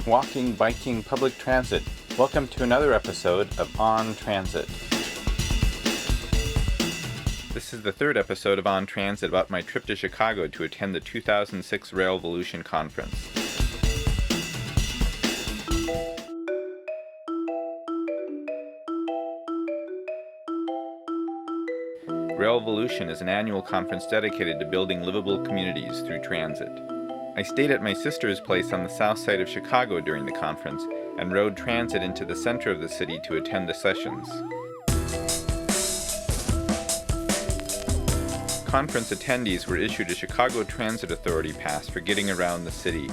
walking, biking, public transit. Welcome to another episode of On Transit. This is the third episode of On Transit about my trip to Chicago to attend the 2006 Railvolution conference. Railvolution is an annual conference dedicated to building livable communities through transit. I stayed at my sister's place on the south side of Chicago during the conference and rode transit into the center of the city to attend the sessions. Conference attendees were issued a Chicago Transit Authority pass for getting around the city.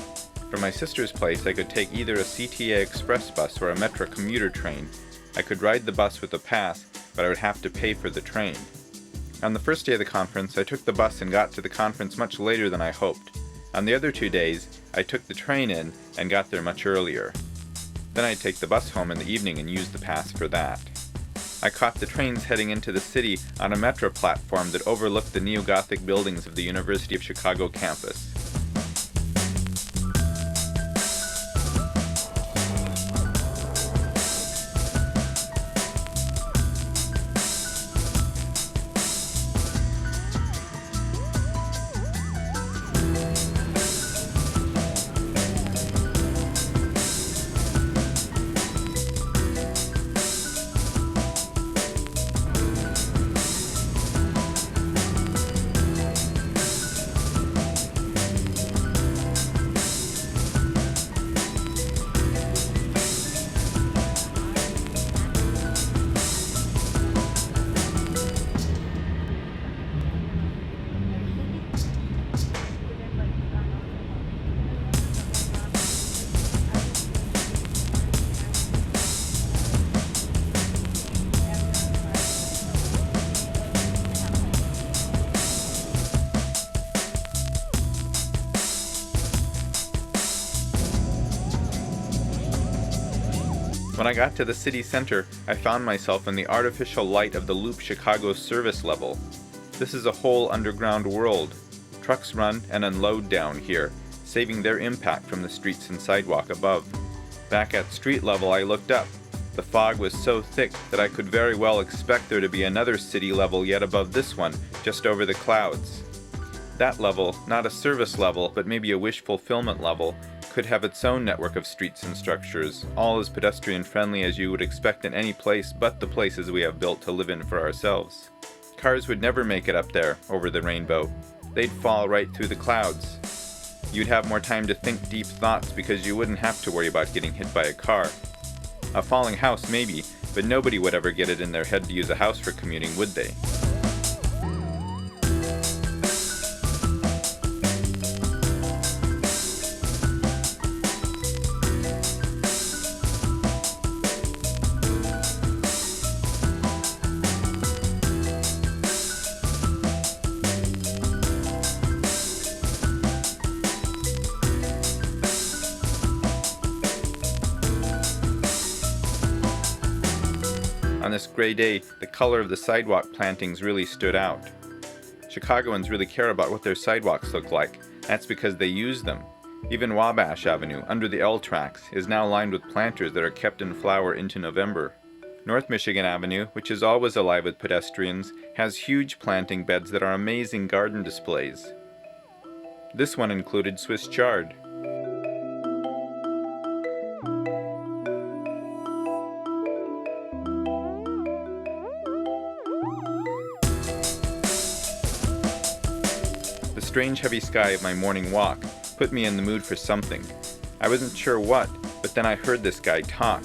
From my sister's place, I could take either a CTA express bus or a Metro commuter train. I could ride the bus with a pass, but I would have to pay for the train. On the first day of the conference, I took the bus and got to the conference much later than I hoped. On the other 2 days, I took the train in and got there much earlier. Then I'd take the bus home in the evening and use the pass for that. I caught the trains heading into the city on a Metro platform that overlooked the neo-Gothic buildings of the University of Chicago campus. When I got to the city center, I found myself in the artificial light of the Loop Chicago service level. This is a whole underground world. Trucks run and unload down here, saving their impact from the streets and sidewalk above. Back at street level, I looked up. The fog was so thick that I could very well expect there to be another city level yet above this one, just over the clouds. That level, not a service level, but maybe a wish fulfillment level, could have its own network of streets and structures, all as pedestrian-friendly as you would expect in any place but the places we have built to live in for ourselves. Cars would never make it up there, over the rainbow. They'd fall right through the clouds. You'd have more time to think deep thoughts because you wouldn't have to worry about getting hit by a car. A falling house maybe, but nobody would ever get it in their head to use a house for commuting, would they? On this gray day, the color of the sidewalk plantings really stood out. Chicagoans really care about what their sidewalks look like. That's because they use them. Even Wabash Avenue, under the L tracks, is now lined with planters that are kept in flower into November. North Michigan Avenue, which is always alive with pedestrians, has huge planting beds that are amazing garden displays. This one included Swiss chard. The strange heavy sky of my morning walk put me in the mood for something. I wasn't sure what, but then I heard this guy talk.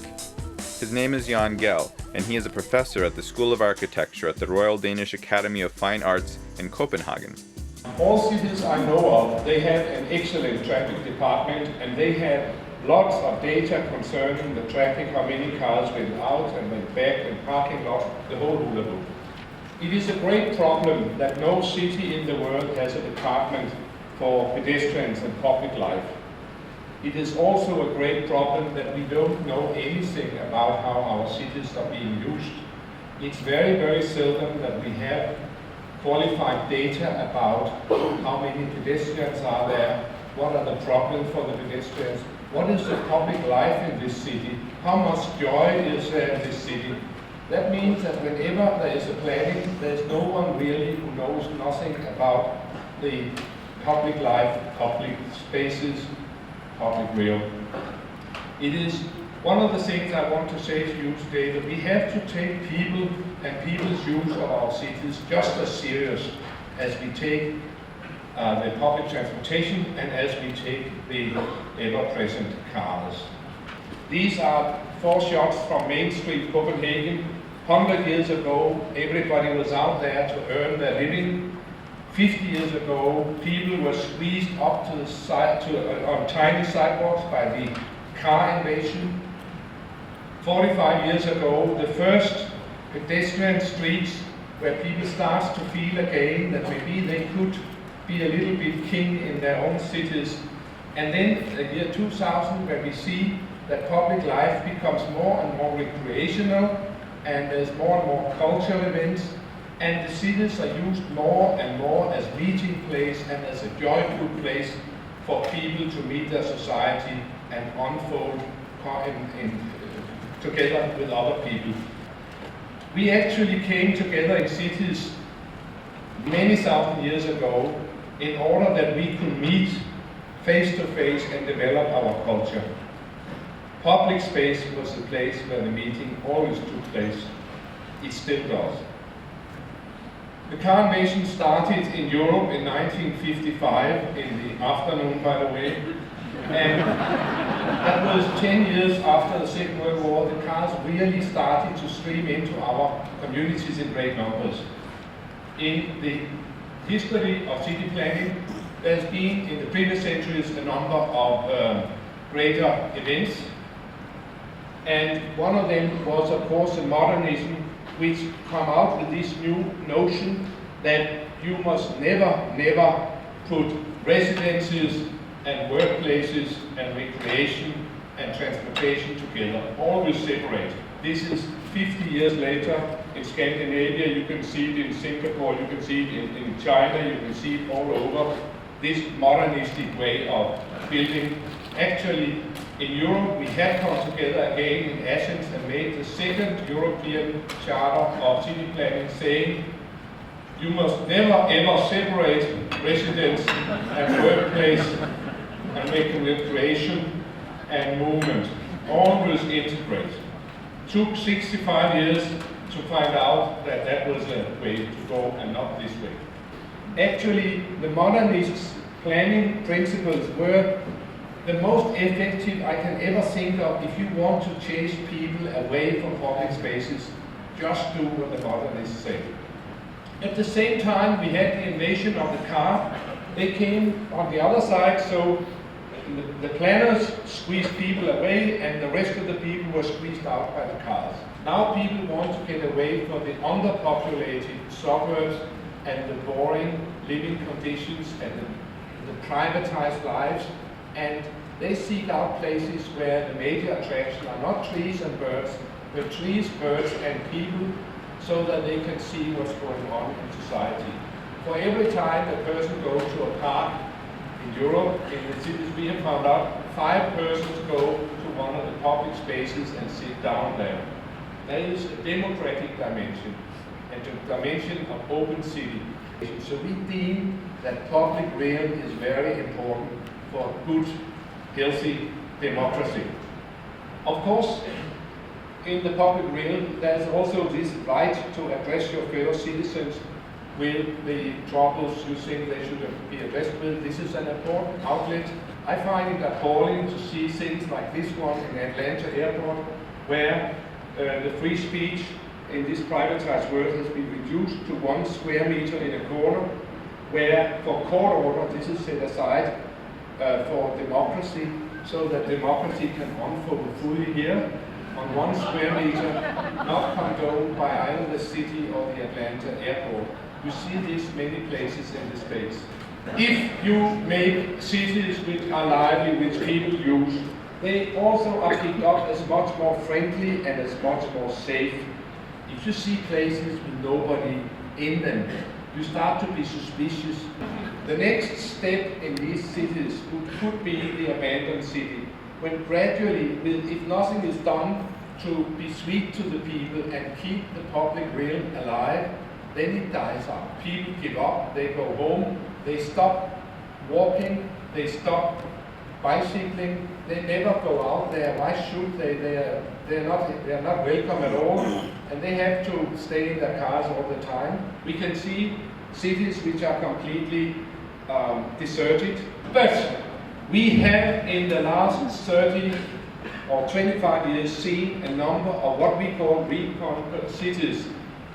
His name is Jan Gell, and he is a professor at the School of Architecture at the Royal Danish Academy of Fine Arts in Copenhagen. All cities I know of, they have an excellent traffic department, and they have lots of data concerning the traffic, how many cars went out and went back, and parking lot, the whole hula hoop. It is a great problem that no city in the world has a department for pedestrians and public life. It is also a great problem that we don't know anything about how our cities are being used. It's very, very seldom that we have qualified data about how many pedestrians are there, What are the problems for the pedestrians? What is the public life in this city? How much joy is there in this city? That means that whenever there is a planning, there's no one really who knows nothing about the public life, public spaces, public real. It is one of the things I want to say to you today, that we have to take people and people's use of our cities just as serious as we take the public transportation and as we take the ever-present cars. These are 4 shots from Main Street, Copenhagen. 100 years ago, everybody was out there to earn their living. 50 years ago, people were squeezed up to the side on tiny sidewalks by the car invasion. 45 years ago, the first pedestrian streets where people start to feel again that maybe they could be a little bit king in their own cities. And then the year 2000, where we see that public life becomes more and more recreational, and there's more and more cultural events, and the cities are used more and more as meeting place and as a joyful place for people to meet their society and unfold together with other people. We actually came together in cities many thousand years ago in order that we could meet face to face and develop our culture. Public space was the place where the meeting always took place. It still does. The car invasion started in Europe in 1955, in the afternoon, by the way. And that was 10 years after the Second World War. The cars really started to stream into our communities in great numbers. In the history of city planning, there's been, in the previous centuries, a number of greater events. And one of them was, of course, the modernism, which come out with this new notion that you must never put residences and workplaces and recreation and transportation together, always separate. This is 50 years later in Scandinavia. You can see it in Singapore, you can see it in China, you can see it all over. This modernistic way of building. Actually, in Europe, we have come together again in Athens and made the second European Charter of City Planning, saying you must never ever separate residence and workplace and recreation and movement. Always integrate. Took 65 years to find out that that was the way to go and not this way. Actually, the modernist planning principles were the most effective I can ever think of if you want to chase people away from public spaces. Just do what the modernists say. At the same time, we had the invasion of the car. They came on the other side, so the planners squeezed people away and the rest of the people were squeezed out by the cars. Now people want to get away from the underpopulated suburbs and the boring living conditions and the privatized lives, and they seek out places where the major attraction are not trees and birds, but trees, birds and people, so that they can see what's going on in society. For every time a person goes to a park in Europe, in the cities we have found out, 5 persons go to one of the public spaces and sit down there. There is a democratic dimension and a dimension of open city. So we deem that public realm is very important for good, healthy democracy. Of course, in the public realm, there's also this right to address your fellow citizens with the troubles you think they should be addressed with. This is an important outlet. I find it appalling to see things like this one in Atlanta airport, where the free speech in this privatized world has been reduced to 1 square meter in a corner, where for court order this is set aside for democracy, so that democracy can unfold fully here on 1 square meter, not condoned by either the city or the Atlanta airport. You see this many places in the States. If you make cities which are lively, which people use, they also are picked up as much more friendly and as much more safe. If you see places with nobody in them, you start to be suspicious. The next step in these cities could be the abandoned city, when gradually, if nothing is done to be sweet to the people and keep the public realm alive, then it dies out. People give up, they go home, they stop walking, they stop bicycling, they never go out there. Why should they? They're not welcome at all, and they have to stay in their cars all the time. We can see cities which are completely deserted, but we have in the last 30 or 25 years seen a number of what we call reconquered cities.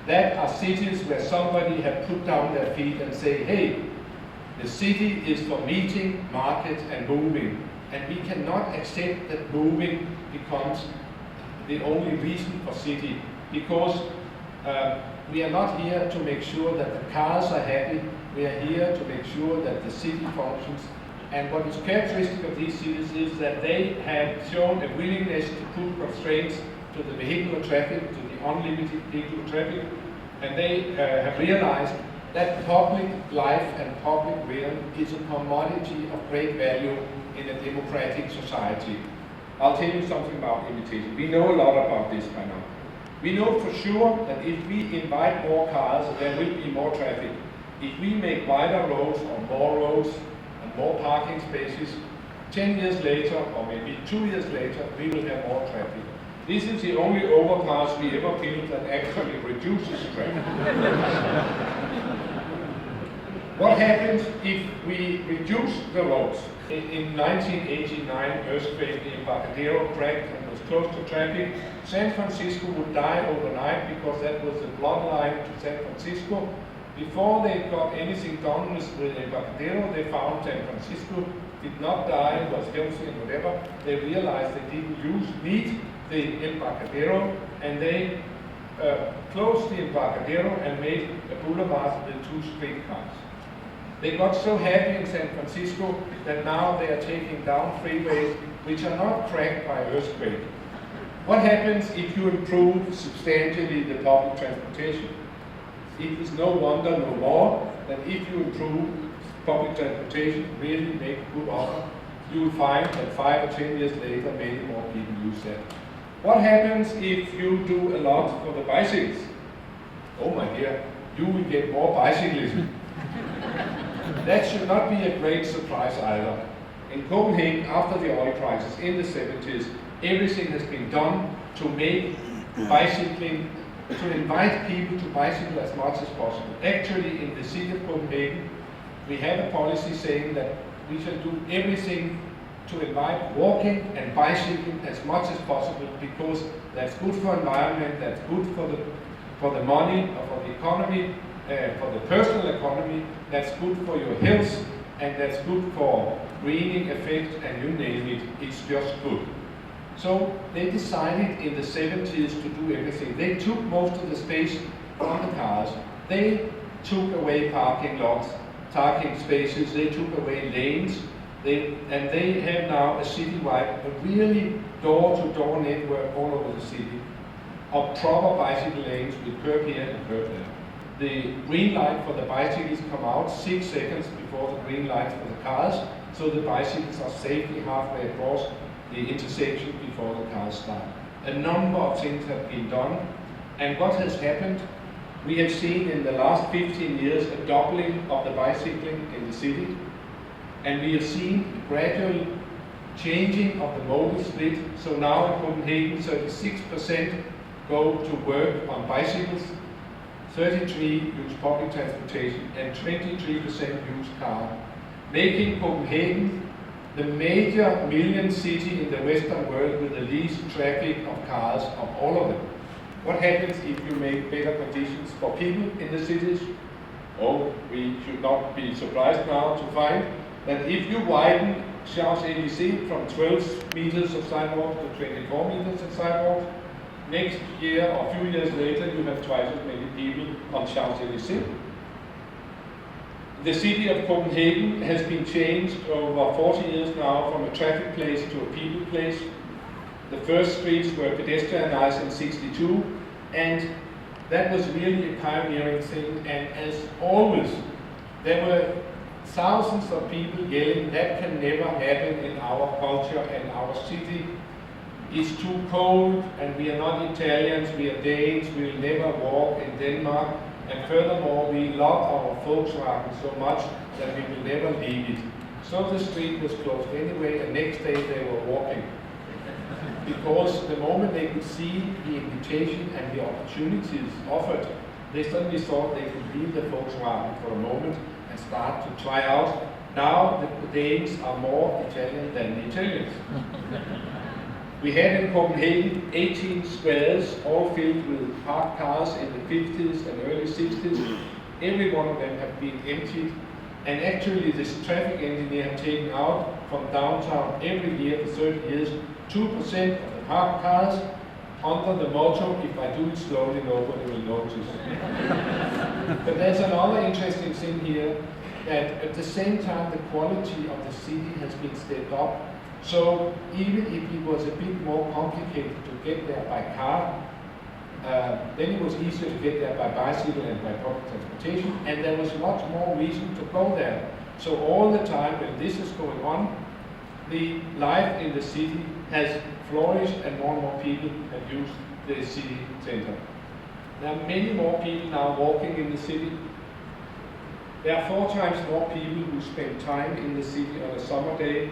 That are cities where somebody have put down their feet and say, hey, the city is for meeting, market and moving. And we cannot accept that moving becomes the only reason for city, because we are not here to make sure that the cars are happy, we are here to make sure that the city functions. And what is characteristic of these cities is that they have shown a willingness to put constraints to the vehicular traffic, to the unlimited vehicular traffic, and they have realized that public life and public realm is a commodity of great value in a democratic society. I'll tell you something about imitation. We know a lot about this by now. We know for sure that if we invite more cars, there will be more traffic. If we make wider roads or more roads and more parking spaces, 10 years later, or maybe 2 years later, we will have more traffic. This is the only overpass we ever built that actually reduces traffic. What happens if we reduce the roads? In 1989, earthquake in Embarcadero cracked and was close to traffic. San Francisco would die overnight because that was the bloodline to San Francisco. Before they got anything done with Embarcadero, they found San Francisco did not die, was healthy and whatever. They realized they didn't need the Embarcadero, and they closed the Embarcadero and made a boulevard with 2 streetcars. They got so happy in San Francisco that now they are taking down freeways which are not cracked by earthquake. What happens if you improve substantially the public transportation? It is no wonder no more that if you improve public transportation, really make a good offer, you will find that 5 or 10 years later many more people use that. What happens if you do a lot for the bicycles? Oh my dear, you will get more bicyclism. That should not be a great surprise either. In Copenhagen, after the oil crisis in the 70s, everything has been done to make bicycling, to invite people to bicycle as much as possible. Actually, in the city of Copenhagen, we have a policy saying that we shall do everything to invite walking and bicycling as much as possible, because that's good for environment, that's good for the money, or for the economy, for the personal economy, that's good for your health, and that's good for greening effect, and you name it, it's just good. So they decided in the 70s to do everything. They took most of the space from the cars. They took away parking lots, parking spaces, they took away lanes, and they have now a citywide, a really door-to-door network all over the city of proper bicycle lanes with curb here and curb there. The green light for the bicycles come out 6 seconds before the green light for the cars, so the bicycles are safely halfway across the intersection before the cars start. A number of things have been done, and what has happened, we have seen in the last 15 years a doubling of the bicycling in the city, and we have seen a gradual changing of the modal split. So now in Copenhagen, 36% go to work on bicycles, 33% use public transportation, and 23% use car, making Copenhagen the major million city in the Western world with the least traffic of cars of all of them. What happens if you make better conditions for people in the cities? Oh, we should not be surprised now to find that if you widen Champs-Élysées from 12 meters of sidewalk to 24 meters of sidewalk, next year or a few years later you have twice as many people on Champs-Élysées. The city of Copenhagen has been changed over 40 years now from a traffic place to a people place. The first streets were pedestrianized in '62, and That was really a pioneering thing, and as always, there were thousands of people yelling, that can never happen in our culture and our city. It's too cold, and we are not Italians, we are Danes, we will never walk in Denmark, and furthermore, we love our Volkswagen so much that we will never leave it. So the street was closed anyway, and next day they were walking. Because the moment they could see the invitation and the opportunities offered, they suddenly thought they could leave the Volkswagen for a moment and start to try out. Now the Danes are more Italian than the Italians. We had in Copenhagen 18 squares, all filled with parked cars in the 50s and early 60s. Every one of them have been emptied. And actually this traffic engineer had taken out from downtown every year for 30 years 2% of the parked cars under the motto, if I do it slowly, nobody will notice. But there's another interesting thing here, that at the same time the quality of the city has been stepped up. So even if it was a bit more complicated to get there by car, then it was easier to get there by bicycle and by public transportation, and there was much more reason to go there. So all the time when this is going on, the life in the city has flourished and more people have used the city center. There are many more people now walking in the city. There are 4 times more people who spend time in the city on a summer day.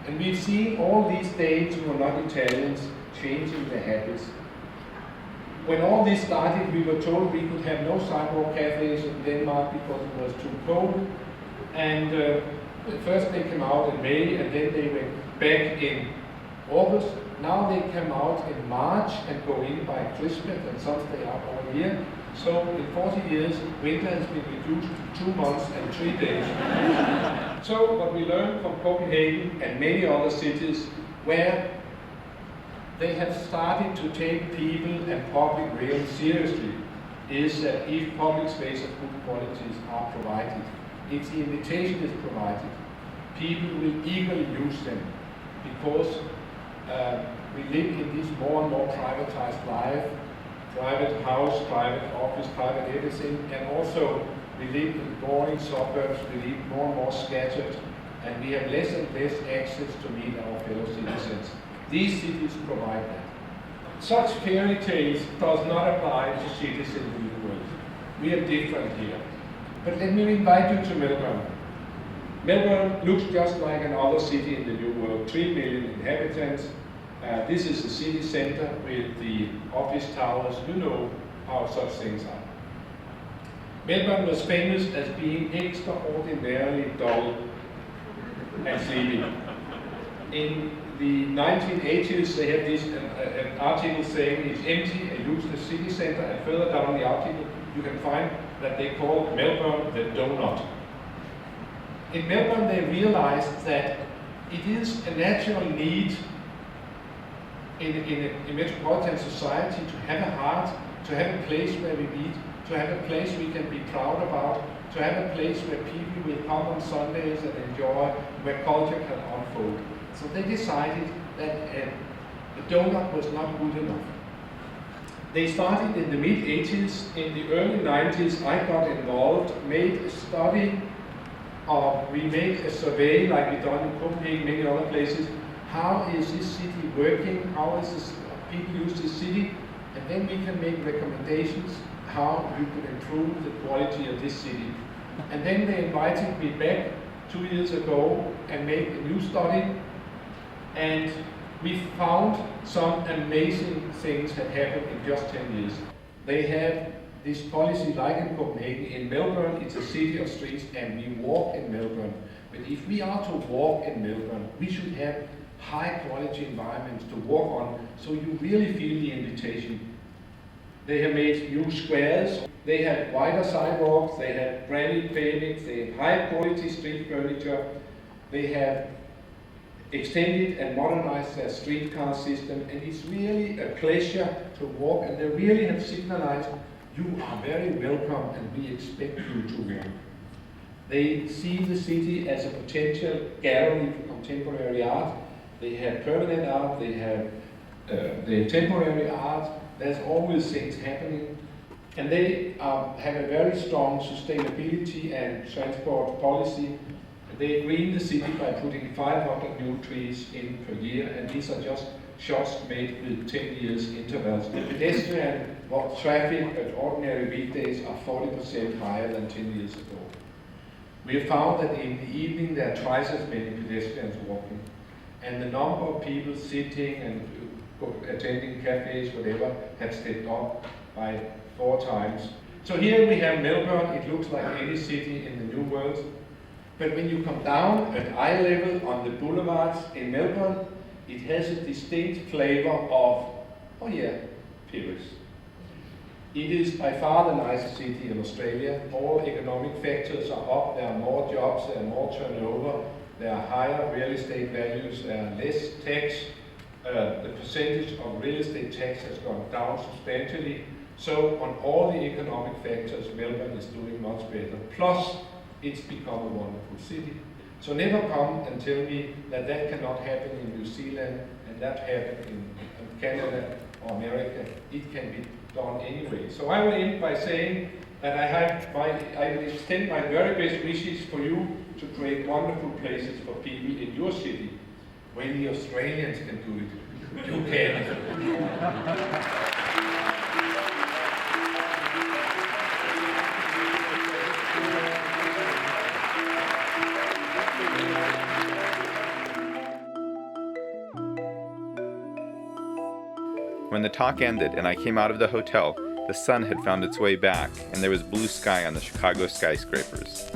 And we've seen all these Danes who are not Italians changing their habits. When all this started, we were told we could have no sidewalk cafes in Denmark because it was too cold. And first they came out in May, and then they went back in August. Now they come out in March and go in by Christmas, and some stay out all year. So in 40 years, winter has been reduced to 2 months and 3 days. So what we learned from Copenhagen and many other cities where they have started to take people and public rail seriously is that if public space of good qualities are provided, if the invitation is provided, people will eagerly use them because we live in this more and more privatized life, private house, private office, private everything, and also we live in boring suburbs, we live more and more scattered, and we have less and less access to meet our fellow citizens. These cities provide that. Such fairy tales does not apply to cities in the New World. We are different here. But let me invite you to Melbourne. Melbourne looks just like another city in the New World, 3 million inhabitants. This is the city center with the office towers. You know how such things are. Melbourne was famous as being extraordinarily dull and sleepy. In the 1980s, they had this an article saying it's empty and use the city center, and further down the article you can find that they call Melbourne the donut. In Melbourne they realized that it is a natural need in a metropolitan society to have a heart, to have a place where we meet, to have a place we can be proud about, to have a place where people will come on Sundays and enjoy, where culture can unfold. So they decided that the donut was not good enough. They started in the mid-80s. In the early 90s, I got involved, made a study of, we made a survey like we done in Copenhagen, many other places. How is this city working? How is this, people use this city? And then we can make recommendations how we could improve the quality of this city. And then they invited me back 2 years ago and made a new study. And we found some amazing things had happened in just 10 years. They have this policy like in Copenhagen. In Melbourne, it's a city of streets, and we walk in Melbourne. But if we are to walk in Melbourne, we should have high quality environments to walk on, so you really feel the invitation. They have made new squares, they have wider sidewalks, they have granite pavings, they have high quality street furniture, they have extended and modernized their streetcar system, and it's really a pleasure to walk, and they really have signalized you are very welcome and we expect you to walk. They see the city as a potential gallery for contemporary art. They have permanent art, they have temporary art. There's always things happening. And they have a very strong sustainability and transport policy. They green the city by putting 500 new trees in per year, and these are just shots made with 10 years intervals. The pedestrian traffic at ordinary weekdays are 40% higher than 10 years ago. We have found that in the evening there are twice as many pedestrians walking, and the number of people sitting and attending cafes, whatever, have stepped up by 4 times. So here we have Melbourne. It looks like any city in the New World. But when you come down at eye level on the boulevards in Melbourne, it has a distinct flavor of, oh yeah, Paris. It is by far the nicest city in Australia. All economic factors are up. There are more jobs, there are more turnover, there are higher real estate values, there are less tax. The percentage of real estate tax has gone down substantially. So on all the economic factors, Melbourne is doing much better. Plus, it's become a wonderful city. So never come and tell me that that cannot happen in New Zealand and that happened in Canada or America. It can be done anyway. So I will end by saying that I extend my very best wishes for you to create wonderful places for people in your city. When the Australians can do it, you can. When the talk ended and I came out of the hotel, the sun had found its way back, and there was blue sky on the Chicago skyscrapers.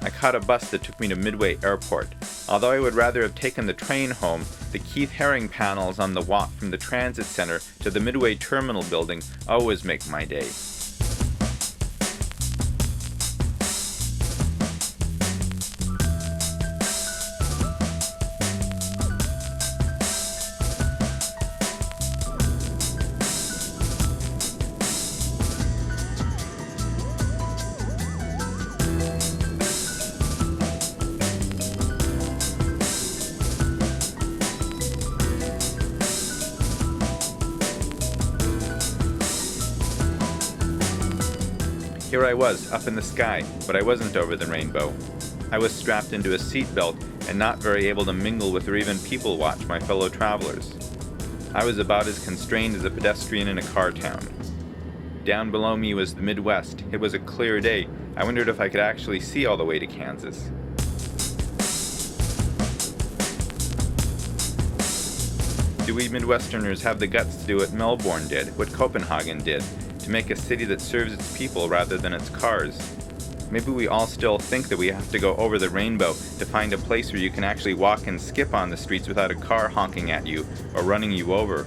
I caught a bus that took me to Midway Airport. Although I would rather have taken the train home, the Keith Haring panels on the walk from the transit center to the Midway Terminal building always make my day. Here I was, up in the sky, but I wasn't over the rainbow. I was strapped into a seatbelt and not very able to mingle with or even people watch my fellow travelers. I was about as constrained as a pedestrian in a car town. Down below me was the Midwest. It was a clear day. I wondered if I could actually see all the way to Kansas. Do we Midwesterners have the guts to do what Melbourne did, what Copenhagen did, to make a city that serves its people rather than its cars? Maybe we all still think that we have to go over the rainbow to find a place where you can actually walk and skip on the streets without a car honking at you or running you over.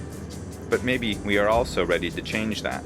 But maybe we are also ready to change that.